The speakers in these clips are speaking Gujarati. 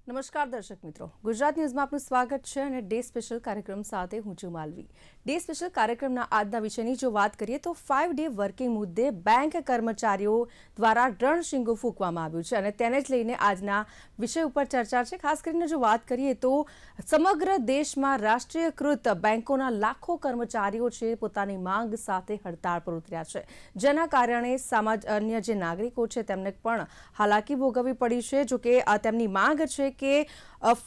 નમસ્કાર દર્શક મિત્રો, ગુજરાત ન્યૂઝમાં આપનું સ્વાગત છે અને ડે સ્પેશિયલ કાર્યક્રમ સાથે હું છું માલવી. ડે સ્પેશિયલ કાર્યક્રમના આજના વિષયની જો વાત કરીએ તો 5 ડે વર્કિંગ મુદ્દે બેંક કર્મચારીઓ દ્વારા રણશીંગો ફૂંકવામાં આવ્યું છે અને તેને જ લઈને આજના વિષય ઉપર ચર્ચા છે. ખાસ કરીને જો વાત કરીએ તો સમગ્ર દેશમાં રાષ્ટ્રીયકૃત બેંકોના લાખો કર્મચારીઓ છે પોતાની માંગ સાથે હડતાળ પર ઉતર્યા છે, જેના કારણે સામાન્ય જે નાગરિકો છે તેમને પણ હાલાકી ભોગવવી પડી છે. જો કે તેમની માંગ છે કે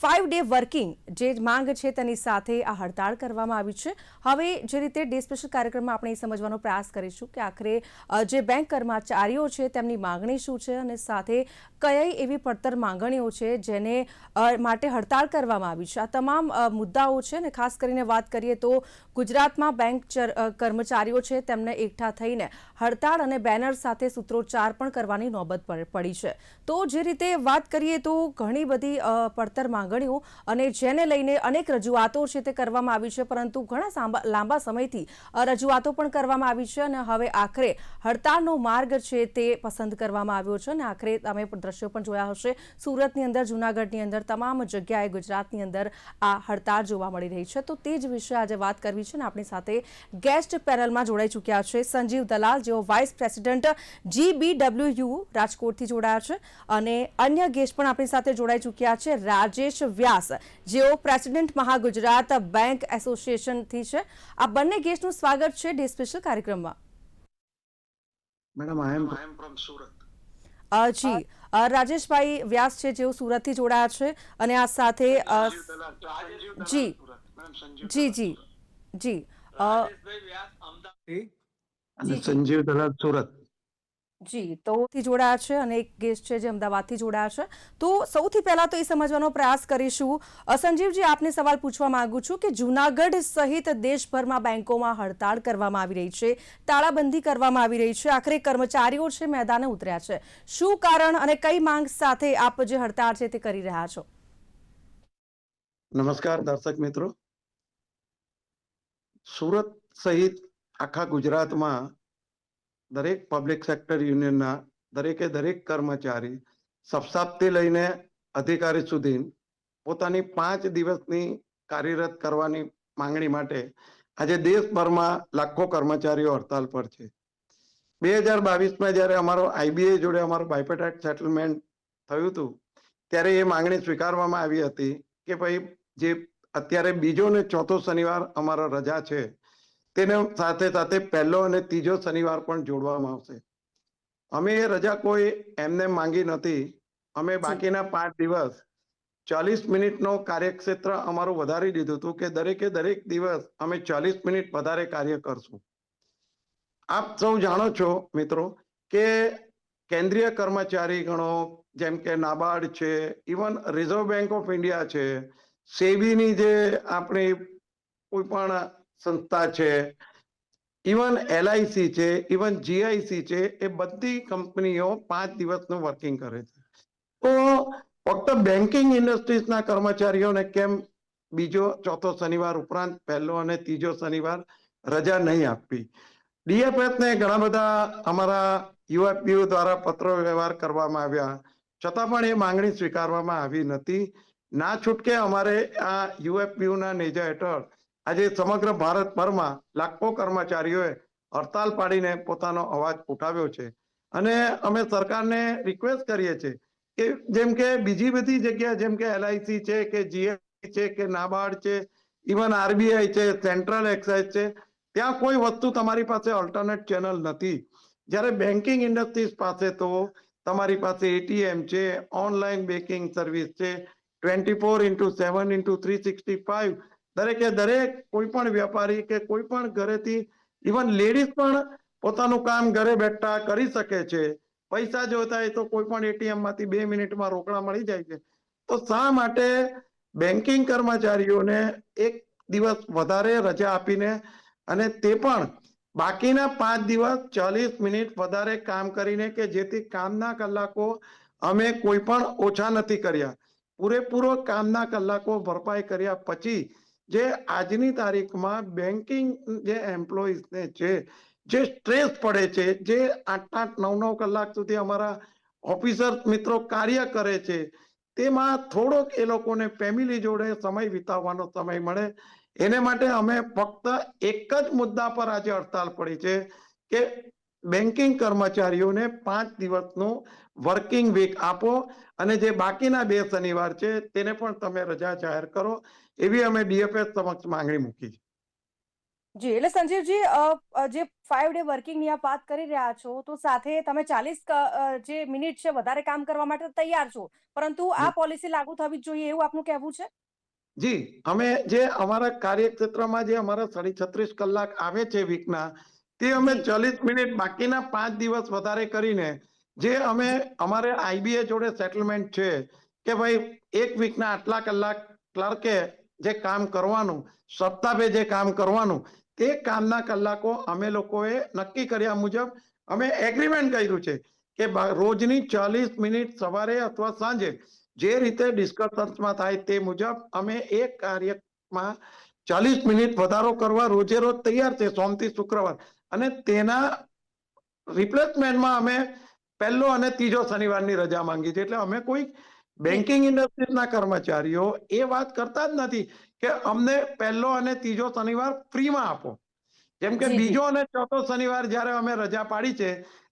5 ડે વર્કિંગ જે માંગ છે તેની સાથે આ હડતાળ કરવામાં આવી છે. હવે જે રીતે ડે સ્પેશિયલ કાર્યક્રમમાં આપણે એ સમજવાનો પ્રયાસ કરીશું કે આખરે જે બેંક કર્મચારીઓ છે તેમની માંગણી શું છે અને સાથે કઈ એવી પડતર માંગણીઓ છે જેને માટે હડતાળ કરવામાં આવી છે. આ તમામ મુદ્દાઓ છે અને ખાસ કરીને વાત કરીએ તો ગુજરાતમાં બેંક કર્મચારીઓ છે તેમને એકઠા થઈને હડતાળ અને બેનર સાથે સૂત્રોચ્ચાર પણ કરવાની નોબત પડી છે. તો જે રીતે વાત કરીએ તો ઘણી બધી પડતર માંગણીઓ અને જેને લઈને અનેક રજૂઆતો છે તે કરવામાં આવી છે, પરંતુ ઘણા લાંબા સમયથી રજૂઆતો પણ કરવામાં આવી છે અને હવે આખરે હડતાળનો માર્ગ છે તે પસંદ કરવામાં આવ્યો છે અને આખરે તમે દ્રશ્યો પણ જોયા હશે. સુરતની અંદર, જૂનાગઢની અંદર, તમામ જગ્યાએ ગુજરાતની અંદર આ હડતાળ જોવા મળી રહી છે. તો તે જ વિશે આજે વાત કરવી છે અને આપણી સાથે ગેસ્ટ પેનલમાં જોડાઈ ચૂક્યા છે સંજીવ દલાલ, જેઓ વાઇસ પ્રેસિડેન્ટ GBWU રાજકોટથી જોડાયા છે, અને અન્ય ગેસ્ટ પણ આપણી સાથે જોડાઈ ચૂક્યા છે રાજેશ વ્યાસ, જેઓ પ્રેસિડેન્ટ મહાગુજરાત બેંક એસોસિએશનથી છે. આ બંને ગેસ્ટનું સ્વાગત છે ડે સ્પેશિયલ કાર્યક્રમમાં. Madam, I am from Surat. જી, રાજેશભાઈ વ્યાસ છે જેઓ સુરતથી જોડાયા છે અને આ સાથે જી જી જી જી અને સંજીવ દલાલ સુરત. જી, તો જોડાયા છે અને એક ગેસ્ટ છે જે અમદાવાદથી જોડાયા છે. તો સૌથી પહેલા તો એ સમજવાનો પ્રયાસ કરીશું, સંજીવજી, આપને સવાલ પૂછવા માંગુ છું કે જૂનાગઢ સહિત દેશભરમાં બેંકોમાં હડતાળ કરવામાં આવી રહી છે, તાળાબંધી કરવામાં આવી રહી છે, આખરે કર્મચારીઓ છે મેદાને ઉતર્યા છે. શું કારણ અને કઈ માંગ સાથે આપ જે હડતાળ છે તે કરી રહ્યા છો? નમસ્કાર દર્શક મિત્રો. સુરત સહિત આખા ગુજરાતમાં દરેક પબ્લિક સેક્ટર યુનિયનના દરેક કર્મચારી સપ્તાહથી લઈને અધિકારી સુધી પોતાની 5 દિવસની કાર્યરત કરવાની માંગણી માટે આજે દેશભરમાં લાખો કર્મચારીઓ હડતાલ પર છે. 2022માં જ્યારે અમારો IBA જોડે અમારો બાયપેટાઇટ સેટલમેન્ટ થયું હતું ત્યારે એ માંગણી સ્વીકારવામાં આવી હતી કે ભાઈ જે અત્યારે બીજો ને ચોથો શનિવાર અમારો રજા છે તેને સાથે સાથે પહેલો અને ત્રીજો શનિવાર પણ જોડવામાં આવશે. અમે એ રજા કોઈ એમને માંગી નથી. અમે બાકીના 5 દિવસ 40 મિનિટનો કાર્યક્ષેત્ર અમારું વધારી દીધું હતું કે દરેક દિવસ અમે 40 મિનિટ વધારે કાર્ય કરશું. આપ સૌ જાણો છો મિત્રો કે કેન્દ્રીય કર્મચારી ગણો જેમ કે નાબાર્ડ છે, even reserve bank of India છે, સેબીની જે આપણી કોઈ પણ સંસ્થા છે, ઇવન LIC છે, ઇવન GIC છે, એ બધી કંપનીઓ 5 દિવસનું વર્કિંગ કરે છે. તો ફક્ત બેન્કિંગ ઇન્ડસ્ટ્રીઝના કર્મચારીઓને કેમ બીજો ચોથો શનિવાર ઉપરાંત પહેલો અને ત્રીજો શનિવાર રજા નહીં આપવી? DFS ને ઘણા બધા અમારા UFPU દ્વારા પત્ર વ્યવહાર કરવામાં આવ્યા, છતાં પણ એ માંગણી સ્વીકારવામાં આવી નથી. ના છૂટકે અમારે આ UFPUના નેજા હેઠળ આજે સમગ્ર ભારતભરમાં લાખો કર્મચારીઓએ હડતાલ પાડીને પોતાનો અવાજ ઉઠાવ્યો છે. અને અમે સરકારને રિક્વેસ્ટ કરીએ છીએ કે જેમ કે બીજી બધી જગ્યા જેમ કે LIC છે કે GIC છે કે નાબાર્ડ છે, ઇવન RBI છે, સેન્ટ્રલ એક્સાઇઝ છે, ત્યાં કોઈ વસ્તુ તમારી પાસે ઓલ્ટરનેટ ચેનલ નથી. જ્યારે બેન્કિંગ ઇન્ડસ્ટ્રીઝ પાસે તો તમારી પાસે ATM છે, ઓનલાઈન બેન્કિંગ સર્વિસ છે, 24/7/365 દરેક કોઈ પણ વેપારી કે કોઈ પણ ઘરેથી, ઇવન લેડીઝ પણ પોતાનું કામ ઘરે બેઠા કરી શકે છે. પૈસા જોઈતા હોય તો કોઈ પણ ATM માંથી 2 મિનિટમાં રોકડા મળી જાય છે. તો શા માટે બેન્કિંગ કર્મચારીઓને એક દિવસ વધારે રજા આપીને અને તે પણ બાકીના 5 દિવસ 40 મિનિટ વધારે કામ કરીને કે જેથી કામના કલાકો અમે કોઈ પણ ઓછા નથી કર્યા, પૂરેપૂરો કામના કલાકો ભરપાઈ કર્યા પછી જે આજની તારીખમાં બેન્કિંગ જે એમ્પ્લોઈઝને છે જે સ્ટ્રેસ પડે છે, જે 8-8 9-9 કલાક સુધી અમારા ઓફિસર મિત્રો કાર્ય કરે છે, તેમાં થોડોક એ લોકોને ફેમિલી જોડે સમય વિતાવવાનો સમય મળે એને માટે અમે ફક્ત એક જ મુદ્દા પર આજે હડતાલ પડી છે કે બેન્કિંગ કર્મચારીઓને 5 દિવસનું વર્કિંગ વીક આપો અને જે બાકીના 2 શનિવાર છે તેને પણ તમે રજા જાહેર કરો એવી અમે ડીએફએસ સમક્ષ માંગણી મૂકી છે. જી, એટલે સંજીવજી, જે 5 ડે વર્કિંગની આપ વાત કરી રહ્યા છો, તો સાથે તમે 40 જે મિનિટ છે વધારે કામ કરવા માટે તૈયાર છો, પરંતુ આ પોલિસી લાગુ થવી જ જોઈએ એવું આપનું કહેવું છે? જી, અમે જે અમારા કાર્યક્ષેત્રમાં જે અમારા 36 કલાક આવે છે વીકના, તે અમે જી 40 મિનિટ બાકીના 5 દિવસ વધારે કરીને જે અમે જી અમારે આઈબીએ જોડે સેટલમેન્ટ છે કે ભાઈ એક વીકના આટલા કલાક ક્લર્કે જે કામ કરવાનું, સપ્તાહે જે કામ કરવાનું, તે કામના કલાકો અમે લોકોએ નક્કી કર્યા મુજબ અમે એગ્રીમેન્ટ કર્યું છે કે રોજની 40 મિનિટ સવારે અથવા સાંજે જે રીતે ડિસ્કશન્સમાં થાય તે મુજબ અમે એક કાર્યમાં 40 મિનિટ વધારો કરવા રોજે રોજ તૈયાર છે સોમથી શુક્રવાર, અને તેના રિપ્લેસમેન્ટમાં અમે પહેલો અને ત્રીજો શનિવારની રજા માંગી છે. એટલે અમે કોઈ જી બેન્કિંગ ઇન્ડસ્ટ્રીના કર્મચારીઓ એ વાત કરતા જ નથી કે અમને પહેલો અને ત્રીજો શનિવાર ફ્રીમાં આપો. જેમ કે જી જી બીજો અને ચોથો શનિવાર જ્યારે અમે રજા પાડી છે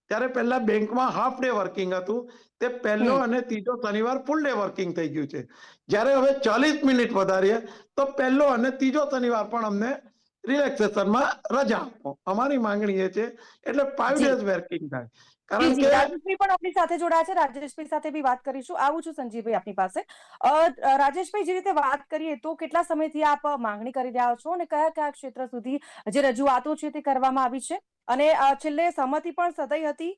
ત્યારે પહેલા બેંકમાં હાફ ડે વર્કિંગ હતું, તે પહેલો હમ અને ત્રીજો શનિવાર ફૂલ ડે વર્કિંગ થઈ ગયું છે. જ્યારે હવે 40 મિનિટ વધારીએ તો પહેલો અને ત્રીજો શનિવાર પણ અમને રિલેક્સેશનમાં રજા આપો. અમારી માંગણી એ છે એટલે 5 જી ડેઝ વર્કિંગ થાય. જી કારણ જી, કે રાજેશભાઈ પણ આપણી સાથે જોડાયા છે. રાજેશભાઈ સાથે બી વાત કરીશું. આવું છું સંજીવભાઈ આપની પાસે. રાજેશભાઈ, જે રીતે વાત કરીએ તો કેટલા સમયથી આપ માંગણી કરી રહ્યા છો અને કયા કયા ક્ષેત્ર સુધી જે રજૂઆતો છે તે કરવામાં આવી છે, અને છેલ્લે સહમતિ પણ સધાઈ હતી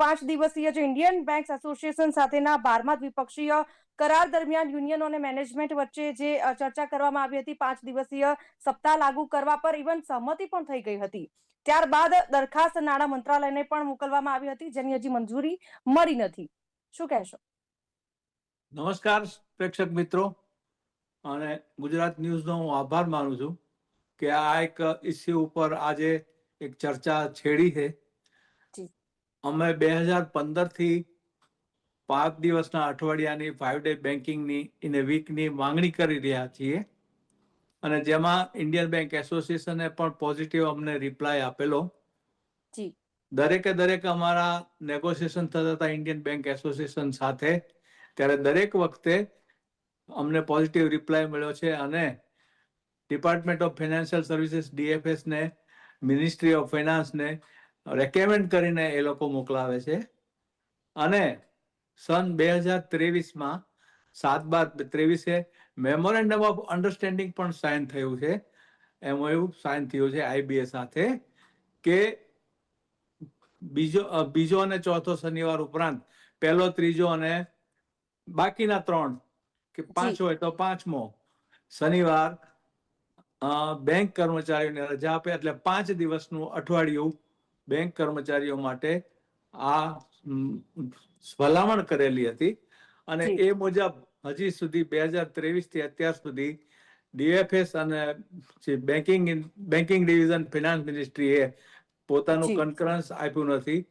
5 દિવસીય જે ઇન્ડિયન બેંક્સ એસોસિએશન સાથેના 12મા દ્વિપક્ષીય કરાર દરમિયાન યુનિયનો અને મેનેજમેન્ટ વચ્ચે જે ચર્ચા કરવામાં આવી હતી 5 દિવસીય સપ્તાહ લાગુ કરવા પર ઇવન સહમતિ પણ થઈ ગઈ હતી. ત્યારબાદ દરખાસ્ત નાણાં મંત્રાલયને પણ મોકલવામાં આવી હતી, જેની હજી મંજૂરી મળી નથી. શું કહેશો? નમસ્કાર પ્રેક્ષક મિત્રો, અને ગુજરાત ન્યૂઝનો હું આભાર માનું છું કે આ એક ઇસ્યુ ઉપર આજે એક ચર્ચા છેડી છે. જી અમે 2015થી 5 દિવસના અઠવાડિયાની 5 ડે બેન્કિંગની ઇન એ વીકની માંગણી કરી રહ્યા છીએ, અને જેમાં ઇન્ડિયન બેંક એસોસિએશને પણ પોઝિટિવ અમને રિપ્લાય આપેલો. જી દરેક અમારા નેગોશિએશન થતા હતા ઇન્ડિયન બેંક એસોસિએશન સાથે, ત્યારે દરેક વખતે અમને પોઝિટિવ રિપ્લાય મળ્યો છે, અને ડિપાર્ટમેન્ટ ઓફ ફાઇનાન્શિયલ સર્વિસીસ ડીએફએસ ને, મિનિસ્ટ્રી ઓફ ફાઇનાન્સને રેકમેન્ડ કરીને એ લોકો મોકલાવે છે. અને સન 2023માં 7/12/23 મેમોરેન્ડમ ઓફ અન્ડરસ્ટેન્ડિંગ પણ સાઇન થયું છે. એમઓયુ સાઇન થયું છે આઈબીએ સાથે કે બીજો અને ચોથો શનિવાર ઉપરાંત પહેલો, ત્રીજો અને બાકીના 3 કે 5 જી હોય તો 5મો શનિવાર બેંક કર્મચારીઓને રજા આપે, એટલે 5 દિવસનું અઠવાડિયું બેંક કર્મચારીઓ માટે આ ભલામણ કરેલી હતી. અને જી એ મુજબ હજી સુધી 2023થી અત્યાર સુધી ડીએફએસ અને બેન્કિંગ ડિવિઝન ફિનાન્સ મિનિસ્ટ્રીએ પોતાનું જી કન્કરન્સ આપ્યું નથી.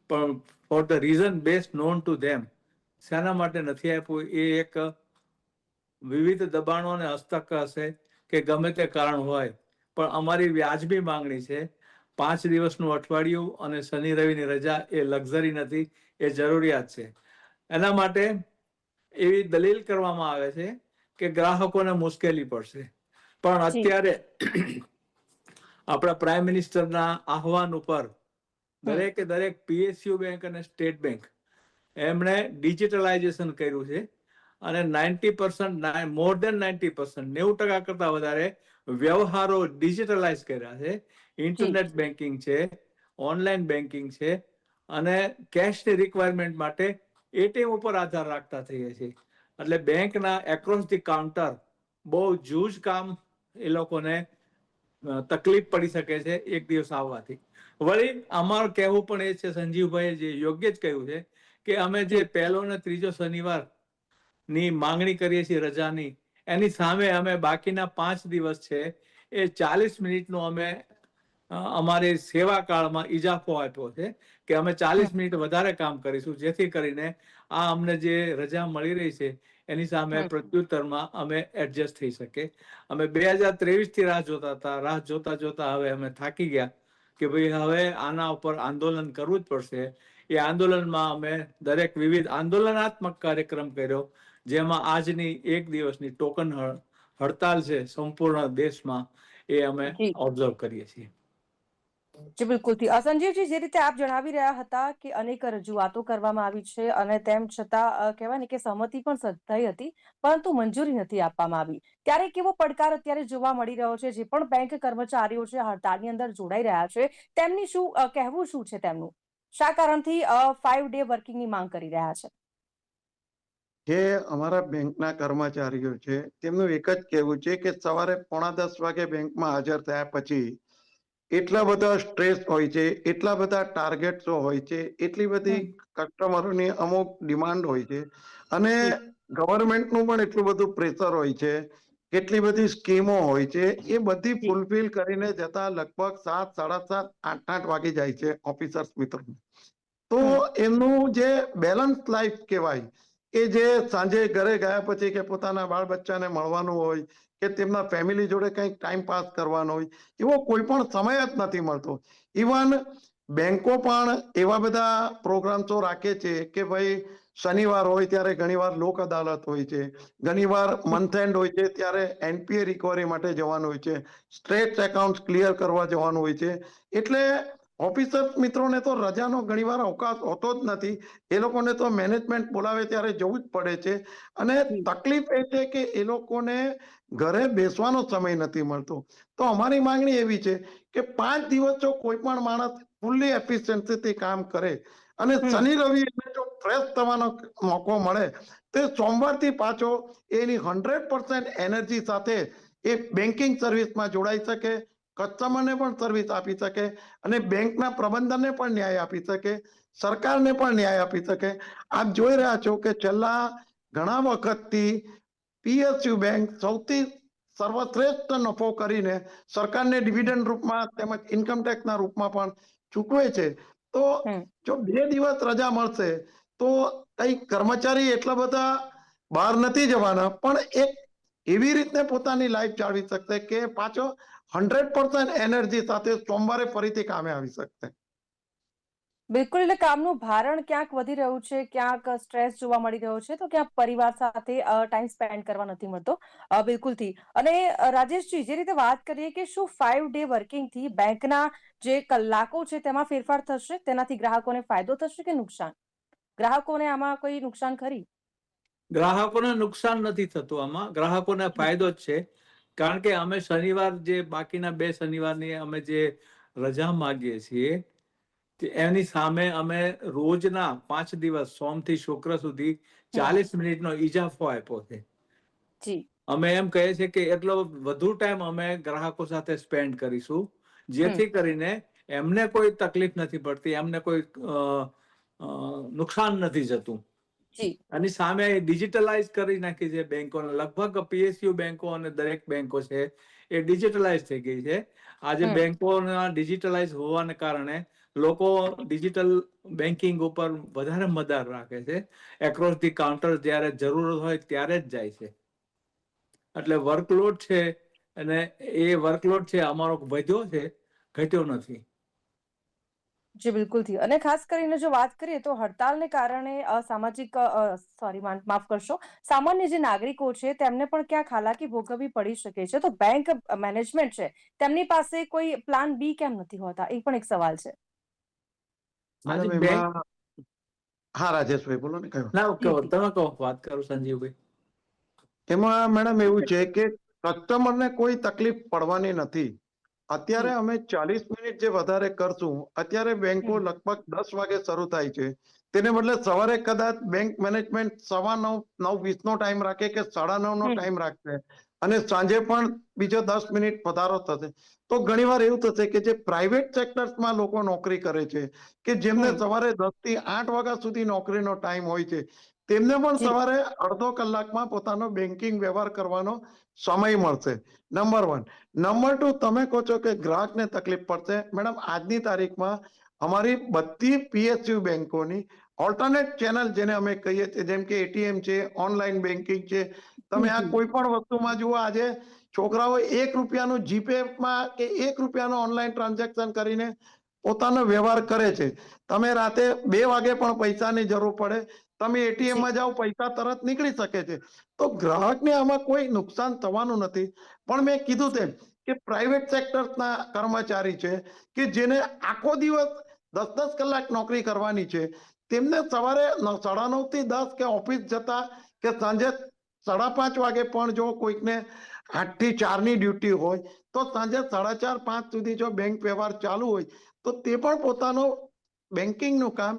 પણ for the reason best non to them, શાના માટે નથી આપ્યું એ એક વિવિધ દબાણો અને હસ્તક હશે કે ગમે તે કારણ હોય, પણ અમારી વ્યાજબી માંગણી છે 5 દિવસનું અઠવાડિયું અને શનિ રવિની રજા એ લક્ઝરી નથી, એ જરૂરિયાત છે. એના માટે એવી દલીલ કરવામાં આવે છે કે ગ્રાહકોને મુશ્કેલી પડશે. પણ જી અત્યારે આપણા પ્રાઇમ મિનિસ્ટરના આહવાન ઉપર હમ દરેક પીએસયુ બેંક અને સ્ટેટ બેંક એમણે ડિજિટલાઇઝેશન કર્યું છે, અને 90%, મોર દેન 90%, 90% કરતા વધારે વ્યવહારો ડિજિટલાઇઝ કર્યા છે. જી ઇન્ટરનેટ બેન્કિંગ છે, ઓનલાઈન બેન્કિંગ છે, અને કેશની રિક્વાયરમેન્ટ માટે એટીએમ ઉપર આધાર રાખતા થઈએ છીએ. એટલે બેંકના એક્રોસ ધી કાઉન્ટર બહુ જૂજ કામ એ લોકોને તકલીફ પડી શકે છે એક દિવસ આવવાથી. વળી અમારું કહેવું પણ એ છે, સંજીવભાઈએ જે યોગ્ય જ કહ્યું છે કે અમે જે જી પહેલો અને ત્રીજો શનિવાર ની માંગણી કરીએ છીએ રજાની, એની સામે અમે બાકીના 5 દિવસ છે એ 40 મિનિટનો અમે અમારી સેવા કાળમાં ઇજાફો આપ્યો છે કે અમે હમ 40 મિનિટ વધારે કામ કરીશું, જેથી કરીને આ અમને જે રજા મળી રહી છે એની સામે હમ. પ્રત્યુત્તરમાં અમે એડજસ્ટ થઈ શકે. અમે 2023 થી રાહ જોતા હતા. રાહ જોતા જોતા હવે અમે થાકી ગયા કે ભાઈ હવે આના ઉપર આંદોલન કરવું જ પડશે. એ આંદોલનમાં અમે દરેક વિવિધ આંદોલનાત્મક કાર્યક્રમ કર્યો, જેમાં આજની એક દિવસની ટોકન હડતાલ છે સંપૂર્ણ દેશમાં, એ અમે જી ઓબ્ઝર્વ કરીએ છીએ. જી બિલકુલથી. સંજીવજી, જે રીતે આપ જણાવી રહ્યા હતા કે અનેક રજૂઆતો કરવામાં આવી છે અને તેમ છતાં કહેવાય ને કે સહમતિ પણ થઈ હતી, પરંતુ મંજૂરી નથી આપવામાં આવી. ત્યારે કેવો પડકાર અત્યારે જોવા મળી રહ્યો છે? જે પણ બેંક કર્મચારીઓ છે હડતાળની અંદર જોડાઈ રહ્યા છે, તેમની શું કહેવું શું છે તેમનું? શા કારણથી 5 ડે વર્કિંગની માંગ કરી રહ્યા છે? જે અમારા બેંકના કર્મચારીઓ છે તેમનું એક જ કહેવું છે કે સવારે 9:45 વાગે બેંકમાં હાજર થયા પછી એટલા બધા સ્ટ્રેસ હોય છે, એટલા બધા ટાર્ગેટ્સો હોય છે, એટલી બધી હમ. કસ્ટમરોની અમુક ડિમાન્ડ હોય છે અને જી ગવર્મેન્ટનું પણ એટલું બધું પ્રેશર હોય છે, કેટલી બધી સ્કીમો હોય છે, એ બધી જી ફૂલફિલ કરીને જતા લગભગ 7, 7:30, 8 વાગી જાય છે ઓફિસર્સ મિત્રો. તો હમ. એમનું જે બેલેન્સ લાઈફ કહેવાય, એ જે સાંજે ઘરે ગયા પછી કે પોતાના બાળ બચ્ચાને મળવાનું હોય કે તેમના ફેમિલી જોડે કંઈક ટાઈમ પાસ કરવાનો હોય, એવો કોઈ પણ સમય જ નથી મળતો. ઇવન બેંકો પણ એવા બધા પ્રોગ્રામ્સો રાખે છે કે ભાઈ શનિવાર હોય ત્યારે ઘણીવાર લોક અદાલત હોય છે, ઘણીવાર મંથ એન્ડ હોય છે ત્યારે એનપીએ રિકવરી માટે જવાનું હોય છે, સ્ટ્રેટ એકાઉન્ટ ક્લિયર કરવા જવાનું હોય છે. એટલે ઓફિસર મિત્રોને તો રજાનો ઘણીવાર અવકાશ હોતો જ નથી. એ લોકોને તો મેનેજમેન્ટ બોલાવે ત્યારે જવું જ પડે છે. અને જી તકલીફ એ છે કે એ લોકોને ઘરે બેસવાનો સમય નથી મળતો. તો અમારી માંગણી એવી છે કે 5 દિવસ જો કોઈ પણ માણસ ફૂલ્લી એફિશિયન્સીથી કામ કરે અને હમ. શનિ રવિ જો ફ્રેશ થવાનો મોકો મળે, તે સોમવારથી પાછો એની 100% એનર્જી સાથે એ બેન્કિંગ સર્વિસમાં જોડાઈ શકે, કસ્ટમરને પણ સર્વિસ આપી શકે અને બેંકના પ્રબંધનને પણ ન્યાય આપી શકે, સરકારને પણ ન્યાય આપી શકે. આપ જોઈ રહ્યા છો કે છેલ્લા ઘણા વખતથી પીએસયુ બેંક સૌથી સર્વશ્રેષ્ઠ નફો કરીને સરકારને ડિવિડન્ડ રૂપમાં તેમજ ઇન્કમટેક્સના રૂપમાં પણ ચૂકવે છે. તો હમ. જો 2 દિવસ રજા મળશે તો કઈ કર્મચારી એટલા બધા બહાર નથી જવાના, પણ એક એવી રીતને પોતાની લાઈફ જાળવી શકશે કે પાછો 100% એનર્જી સાથે સોમવારે ફરીથી કામે આવી શકશે. બિલકુલ. એટલે કામનું ભારણ ક્યાંક વધી રહ્યું છે, ક્યાંક સ્ટ્રેસ જોવા મળી રહ્યો છે, તો ક્યાંક પરિવાર સાથે ટાઈમ સ્પેન્ડ કરવા નથી મળતો. બિલકુલથી. અને રાજેશજી, જે રીતે વાત કરીએ કે શું 5 ડે વર્કિંગથી બેંકના જે કલાકો છે તેમાં ફેરફાર થશે? તેનાથી ગ્રાહકોને ફાયદો થશે કે નુકસાન? ગ્રાહકોને આમાં કોઈ નુકસાન ખરી? ગ્રાહકોને નુકસાન નથી થતું, આમાં ગ્રાહકોને ફાયદો જ છે. કારણ કે અમે શનિવાર જે બાકીના 2 શનિવારની અમે જે રજા માગીએ છીએ, એની સામે અમે રોજના 5 દિવસ સોમથી શુક્ર સુધી હમ. 40 મિનિટનો ઇજાફો આપ્યો છે. જી અમે એમ કહીએ છીએ કે એટલો વધુ ટાઈમ અમે ગ્રાહકો સાથે સ્પેન્ડ કરીશું, હમ. જેથી કરીને એમને કોઈ તકલીફ નથી પડતી, એમને કોઈ નુકસાન નથી જતું. જી આની સામે ડિજિટલાઇઝ કરી નાખી છે બેંકોને. લગભગ પીએસયુ બેંકો અને દરેક બેંકો છે એ ડિજિટલાઇઝ થઈ ગઈ છે. આજે હમ. બેંકોના ડિજિટલાઇઝ હોવાને કારણે લોકો ડિજિટલ બેન્કિંગ ઉપર વધારે મદાર રાખે છે. એક્રોસ ધી કાઉન્ટર જ્યારે જરૂર હોય ત્યારે જ જાય છે. એટલે વર્કલોડ છે, અને એ વર્કલોડ છે અમારો વધ્યો છે, ઘટ્યો નથી. જી બિલકુલથી. અને ખાસ કરીને જો વાત કરીએ તો હડતાલને કારણે માફ કરશો, સામાન્ય જે નાગરિકો છે તેમને પણ ક્યાંક હાલાકી ભોગવવી પડી શકે છે. તો બેંક મેનેજમેન્ટ છે તેમની પાસે કોઈ પ્લાન બી કેમ નથી હોતા? એ પણ એક સવાલ છે. આજે મેડમ બેંક એમાં હા રાજેશભાઈ બોલો ને. કયો ના કહો, જી જી તમે કહો, વાત કરો સંજીવભાઈ. એમાં મેડમ એવું છે કે કસ્ટમરને કોઈ તકલીફ પડવાની નથી. અત્યારે જી અમે 40 મિનિટ જે વધારે કરશું, અત્યારે બેંકો હમ. લગભગ 10 વાગે શરૂ થાય છે, તેને બદલે સવારે કદાચ બેંક મેનેજમેન્ટ 9:15, 9:20 નો ટાઈમ રાખે કે 9:30 નો હમ. ટાઈમ રાખશે અને સાંજે પણ બીજો 10 મિનિટ વધારો થશે, તો ઘણીવાર એવું થશે કે જે પ્રાઇવેટ સેક્ટર્સમાં લોકો નોકરી કરે છે, કે જેમને હમ. સવારે 10 થી 8 વાગ્યા સુધી નોકરીનો ટાઈમ હોય છે, તેમને પણ જી સવારે અડધો કલાકમાં પોતાનો બેન્કિંગ વ્યવહાર કરવાનો સમય મળશે. નંબર 1. નંબર 2, તમે કહો છો કે ગ્રાહકને તકલીફ પડશે. મેડમ આજની તારીખમાં અમારી બધી પીએસયુ બેંકોની ઓલ્ટરનેટ ચેનલ જેને અમે કહીએ છીએ, જેમ કે એટીએમ છે, ઓનલાઈન બેન્કિંગ છે. તમે આ કોઈ પણ વસ્તુમાં જુઓ, આજે છોકરાઓ ₹1 જીપેમાં કે ₹1 ઓનલાઈન ટ્રાન્ઝેક્શન કરીને પોતાનો વ્યવહાર કરે છે. તમે રાતે 2 વાગે પણ પૈસાની જરૂર પડે, તમે એટીએમમાં જાઓ, પૈસા તરત નીકળી શકે છે. તો ગ્રાહકને આમાં કોઈ નુકસાન થવાનું નથી. પણ મેં કીધું તેમ કે પ્રાઇવેટ સેક્ટરના કર્મચારી છે કે જેને આખો દિવસ 10-10 કલાક નોકરી કરવાની છે, તેમને સવારે 9:30 થી 10 કે ઓફિસ જતા કે સાંજે 5:30 વાગે પણ જો કોઈકને 8 થી 4 ની ડ્યુટી હોય, તો સાંજે 4:30-5 સુધી જો બેંક વ્યવહાર ચાલુ હોય, તો તે પણ પોતાનું બેન્કિંગનું કામ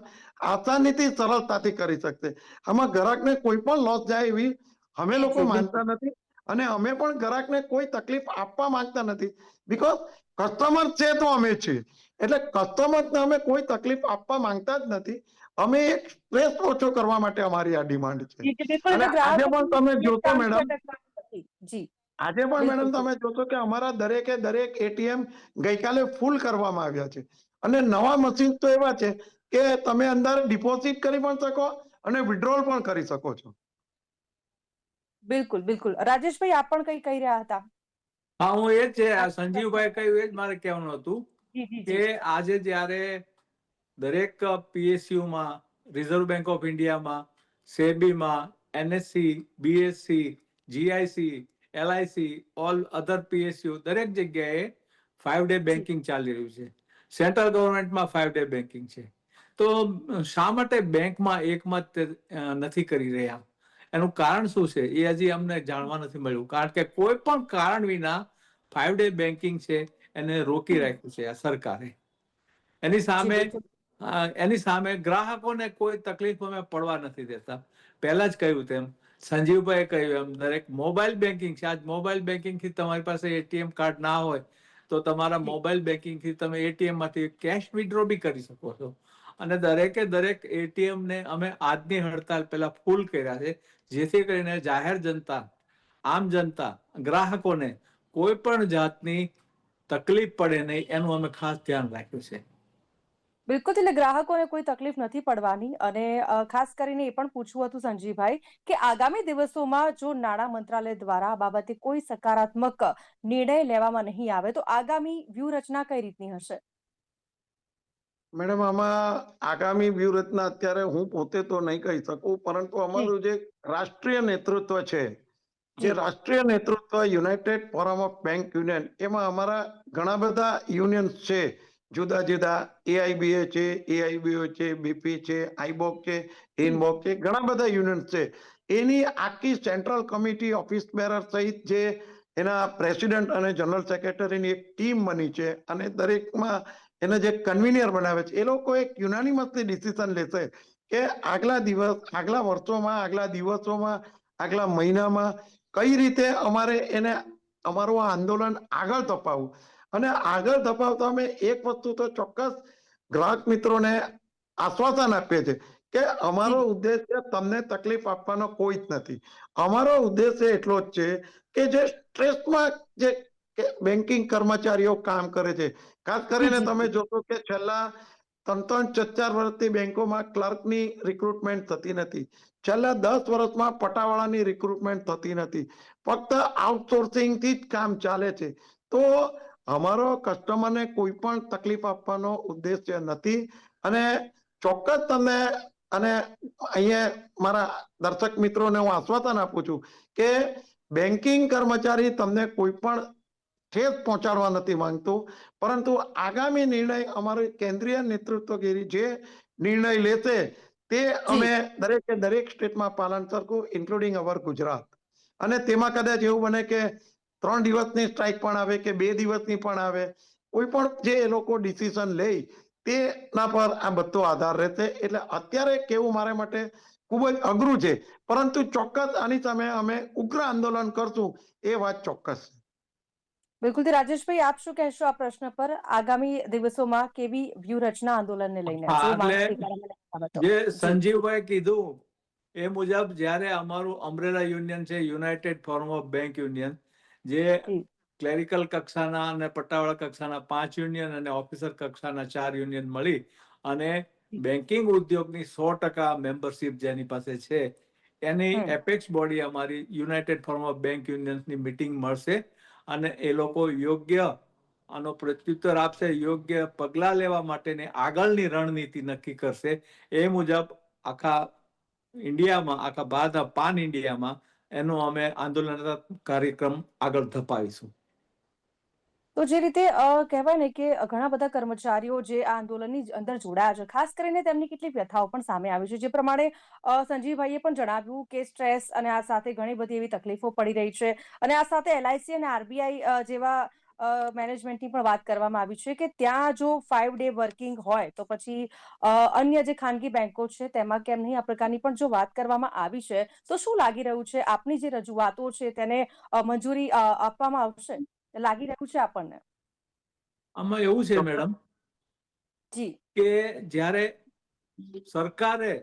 આસાનીથી સરળતાથી કરી શકશે. આમાં ગ્રાહકને કોઈ પણ લોસ જાય એવી અમે લોકો માનતા નથી, અને અમે પણ ગ્રાહકને કોઈ તકલીફ આપવા માંગતા નથી. બીકોઝ કસ્ટમર છે તો અમે છીએ, એટલે કસ્ટમરને અમે કોઈ તકલીફ આપવા માંગતા જ નથી. અમે એક સ્ટ્રેસ ઓછો કરવા માટે અમારી આ ડિમાન્ડ છે. અને આજે પણ તમે જોશો મેડમ, જી આજે પણ બિલકુલ. મેડમ તમે જોશો કે અમારા દરેકે દરેક એટીએમ ગઈકાલે ફૂલ કરવામાં આવ્યા છે. અને નવા મશીન તો એવા છે કે તમે અંદર ડિપોઝિટ કરી પણ શકો અને વિડ્રોલ પણ કરી શકો છો. બિલકુલ બિલકુલ. રાજેશભાઈ, આપ પણ કઈ કહી રહ્યા હતા? હા, હું એ જ છે, આ સંજીવભાઈ કહ્યું એ જ મારે કહેવાનું હતું જી જી કે જી. આજે જ્યારે દરેક પીએસયુમાં, રિઝર્વ બેંક ઓફ ઇન્ડિયામાં, સેબીમાં, NSC, BSC, GIC, LIC, all other PSU, દરેક જગ્યાએ 5 ડે બેન્કિંગ ચાલી રહ્યું છે. સેન્ટ્રલ ગવર્મેન્ટમાં 5 ડે બેન્કિંગ છે. તો શા માટે બેંકમાં એકમત નથી કરી રહ્યા? એનું કારણ શું છે એ હજી અમને જાણવા નથી મળ્યું. કારણ કે કોઈ પણ કારણ વિના 5 ડે બેન્કિંગ છે એને રોકી રાખ્યું છે આ સરકારે. એની જી સામે બિલકુલ. એની સામે ગ્રાહકોને કોઈ તકલીફ અમે પડવા નથી દેતા. પહેલા જ કહ્યું તેમ, સંજીવભાઈ કહ્યું એમ, દરેક મોબાઈલ બેન્કિંગ છે. આજ મોબાઈલ બેન્કિંગ થી તમારી પાસે એટીએમ કાર્ડ ના હોય તો તમારા મોબાઈલ બેન્કિંગ થી તમે એટીએમ માંથી કેશ વિડ્રો બી કરી શકો છો. અને દરેકે દરેક એટીએમ ને અમે આજની હડતાલ પહેલા ફૂલ કર્યા છે, જેથી કરીને જાહેર જનતા, આમ જનતા, ગ્રાહકોને કોઈ પણ જાતની તકલીફ પડે નહીં, એનું અમે ખાસ ધ્યાન રાખ્યું છે. બિલકુલ, એટલે ગ્રાહકોને કોઈ તકલીફ નથી પડવાની. અને ખાસ કરીને એ પણ પૂછવું હતું સંજીવભાઈ કે આગામી દિવસોમાં જો નાણાં મંત્રાલય દ્વારા આ બાબતે કોઈ સકારાત્મક નિર્ણય લેવામાં નહીં આવે તો આગામી વ્યૂહરચના કઈ રીતની હશે? મેડમ, આમાં આગામી વ્યૂહરચના અત્યારે હું પોતે તો નહીં કહી શકું, પરંતુ જી અમારું જે રાષ્ટ્રીય નેતૃત્વ છે, જે જી રાષ્ટ્રીય નેતૃત્વ United forum of bank union, એમાં અમારા ઘણા બધા યુનિયન્સ છે. જુદા જુદા એઆઈબીએ છે, એઆઈબીઓ છે, બીપી છે, આઈબોક છે, ઇનબોક છે, ઘણા બધા યુનિયન્સ છે. એની આખી સેન્ટ્રલ કમિટી, ઓફિસ બેરર સહિત જે એના પ્રેસિડેન્ટ અને જનરલ સેક્રેટરીની એક ટીમ બની છે, અને દરેકમાં એને જે કન્વીનિયર બનાવે છે, એ લોકો એક યુનાનિમસલી ડિસિઝન લેશે કે આગલા વર્ષોમાં, આગલા દિવસોમાં, આગલા મહિનામાં કઈ રીતે અમારે એને અમારું આ આંદોલન આગળ ધપાવવું. અને આગળ ધપાવતા અમે એક વસ્તુ તો ચોક્કસ ગ્રાહક મિત્રોને આશ્વાસન આપીએ છીએ કે અમારો જી ઉદ્દેશ્ય તમને તકલીફ આપવાનો કોઈ જ નથી. અમારો ઉદ્દેશ્ય એટલો જ છે કે જે સ્ટ્રેસમાં જે બેન્કિંગ કર્મચારીઓ કામ કરે છે, ખાસ કરીને જી તમે જી. જોશો કે છેલ્લા 3-4 વર્ષથી બેંકોમાં ક્લર્કની રિક્રુટમેન્ટ થતી નથી. છેલ્લા 10 વર્ષમાં પટાવાળાની રિક્રુટમેન્ટ થતી નથી. ફક્ત આઉટસોર્સિંગ થી જ કામ ચાલે છે. તો અમારો કસ્ટમરને કોઈ પણ તકલીફ આપવાનો ઉદ્દેશ્ય નથી. અને ચોક્કસ તમને, અને અહીંયા મારા દર્શક મિત્રોને હું આશ્વાસન આપું છું કે બેન્કિંગ કર્મચારી તમને કોઈ પણ ઠેસ પહોંચાડવા નથી માંગતું, પરંતુ આગામી નિર્ણય અમારી કેન્દ્રીય નેતૃત્વગીરી જે નિર્ણય લેશે તે જી અમે દરેકે દરેક સ્ટેટમાં પાલન કરશું, ઇન્ક્લુડિંગ અવર ગુજરાત. અને તેમાં કદાચ એવું બને કે 3 દિવસની સ્ટ્રાઇક પણ આવે કે 2 દિવસની પણ આવે, કોઈ પણ જે એ લોકો ડિસિઝન લે તેના પર આ બધો આધાર રહેશે. એટલે અત્યારે કેવું મારા માટે ખૂબ જ અઘરું છે, પરંતુ ચોક્કસ આની સામે અમે ઉગ્ર આંદોલન કરશું, એ વાત ચોક્કસ છે. બિલકુલ. રાજેશભાઈ, આપ શું કહેશો આ પ્રશ્ન પર? આગામી દિવસોમાં કેવી વ્યૂહરચના આંદોલનને લઈને, હા, જો એટલે માંગ બાબતો? જે જી સંજીવભાઈ કીધું એ મુજબ જ્યારે અમારું અમ્બ્રેલા યુનિયન છે, United forum of bank union, જે જી ક્લેરિકલ કક્ષાના અને પટ્ટાવાળા કક્ષાના 5 યુનિયન અને ઓફિસર કક્ષાના 4 યુનિયન મળી અને બેન્કિંગ ઉદ્યોગની 100% મેમ્બરશિપ જેની પાસે છે એની હમ. એપેક્સ બોડી અમારી યુનાઇટેડ ફોરમ ઓફ બેંક યુનિયન્સની મીટિંગ મળશે અને એ લોકો યોગ્ય આનો પ્રત્યુત્તર આપશે, યોગ્ય પગલાં લેવા માટેની આગળની રણનીતિ નક્કી કરશે. એ મુજબ આખા ઇન્ડિયામાં, આખા ભારત પાન ઇન્ડિયામાં એનો અમે આંદોલન કાર્યક્રમ આગળ ધપાવીશું. તો જે રીતે કહેવાય ને કે ઘણા બધા કર્મચારીઓ જે આ આંદોલનની અંદર જોડાયા છે, ખાસ કરીને તેમની કેટલીક વ્યથાઓ પણ સામે આવી છે. જે પ્રમાણે સંજીવભાઈએ પણ જણાવ્યું કે સ્ટ્રેસ અને આ સાથે ઘણી બધી એવી તકલીફો પડી રહી છે અને આ સાથે LIC અને RBI જેવા મેનેજમેન્ટની પણ વાત કરવામાં આવી છે કે ત્યાં જો 5 ડે વર્કિંગ હોય તો પછી અન્ય જે ખાનગી બેંકો છે તેમાં કેમ નહીં, આ પ્રકારની પણ જો વાત કરવામાં આવી છે. તો શું લાગી રહ્યું છે, આપની જે રજૂઆતો છે તેને મંજૂરી આપવામાં આવશે? લાગી રહ્યું છે આપણને? આમાં એવું છે મેડમ જી કે જ્યારે સરકારે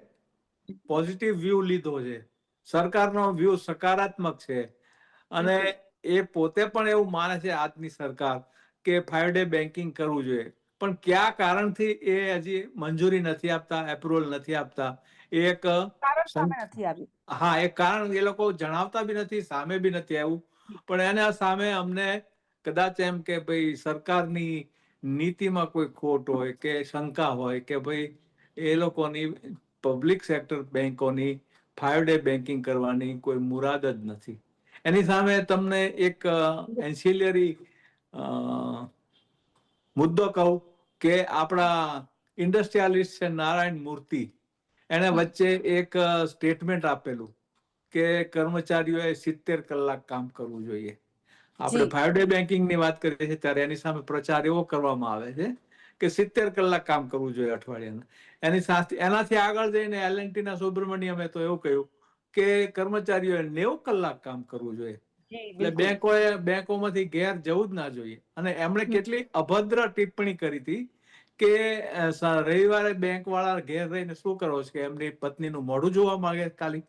પોઝિટિવ વ્યૂ લીધો છે, સરકારનો વ્યૂ સકારાત્મક છે અને એ પોતે પણ એવું માને છે આજની સરકાર કે 5 ડે બેન્કિંગ કરવું જોઈએ, પણ કયા કારણથી એ હજી મંજૂરી નથી આપતા, એપ્રુવલ નથી આપતા, એ એક કારણ સામે નથી આવ્યું. હા, એ કારણ એ લોકો જણાવતા બી નથી, સામે બી નથી આવ્યું. પણ એના સામે અમને કદાચ એમ કે ભાઈ સરકારની નીતિમાં કોઈ ખોટ હોય કે શંકા હોય કે ભાઈ એ લોકોની પબ્લિક સેક્ટર બેંકોની 5 ડે બેન્કિંગ કરવાની કોઈ મુરાદ જ નથી. એની સામે તમને એક એન્સિલિયરી મુદ્દો કહું કે આપણા ઇન્ડસ્ટ્રીયાલિસ્ટ છે નારાયણ મૂર્તિ, એને વચ્ચે એક સ્ટેટમેન્ટ આપેલું કે કર્મચારીઓએ 70 કલાક કામ કરવું જોઈએ. આપણે 5 ડે બેન્કિંગની વાત કરીએ છીએ ત્યારે એની સામે પ્રચાર એવો કરવામાં આવે છે કે 70 કલાક કામ કરવું જોઈએ અઠવાડિયાના. એની સાથે એનાથી આગળ જઈને L&T ના સુબ્રમણ્યમે તો એવું કહ્યું કે કર્મચારીઓએ 90 કલાક કામ કરવું જોઈએ. એટલે બેંકોમાંથી ઘેર જવું જ ના જોઈએ. અને એમણે કેટલી અભદ્ર ટિપ્પણી કરી હતી કે રવિવારે બેંક વાળા ઘેર રહીને શું કરો છો કે એમની પત્નીનું મોઢું જોવા માંગે ખાલી.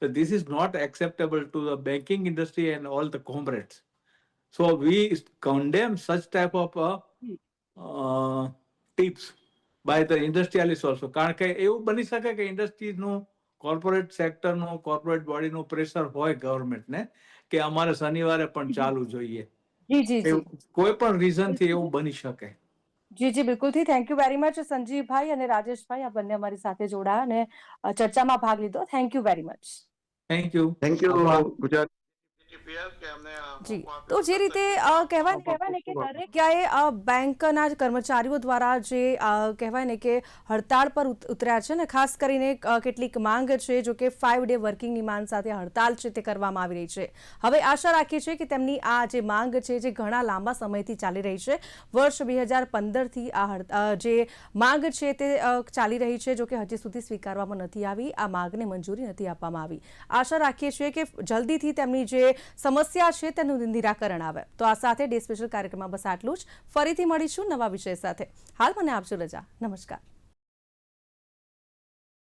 This is not acceptable to the banking industry and all the comrades. So we condemn such type of tips by the industrialists also. કારણ કે એવું બની શકે કે ઇન્ડસ્ટ્રીઝનું, કોર્પોરેટ સેક્ટરનું, કોર્પોરેટ બોડીનું પ્રેશર હોય ગવર્મેન્ટને કે અમારે શનિવારે પણ ચાલુ જોઈએ. જી જી જી કોઈ પણ રીઝનથી એવું બની શકે. જી જી બિલકુલથી. થેન્ક યુ વેરી મચ સંજીવભાઈ અને રાજેશભાઈ, આ બંને અમારી સાથે જોડાયા અને ચર્ચામાં ભાગ લીધો. Thank you very much. Thank you. Thank you Gujarat. જી, તો જે રીતે કહેવાય ને કે દરેક જગ્યાએ બેંકના કર્મચારીઓ દ્વારા જે કહેવાય ને કે હડતાળ પર ઉતર્યા છે ને, ખાસ કરીને કેટલીક માંગ છે, જો કે 5 ડે વર્કિંગની માંગ સાથે હડતાળ છે તે કરવામાં આવી રહી છે. હવે આશા રાખીએ છીએ કે તેમની આ જે માંગ છે જે ઘણા લાંબા સમયથી ચાલી રહી છે, વર્ષ 2015થી આ જે માંગ છે તે ચાલી રહી છે, જો કે હજી સુધી સ્વીકારવામાં નથી આવી, આ માંગને મંજૂરી નથી આપવામાં આવી. આશા રાખીએ છીએ કે જલ્દીથી તેમની જે સમસ્યા છે તેનું નિરાકરણ આવે. તો આ સાથે ડે સ્પેશિયલ કાર્યક્રમમાં બસ આટલું જ. ફરીથી મળીશું નવા વિષય સાથે. હાલ મને આપજો રજા. નમસ્કાર.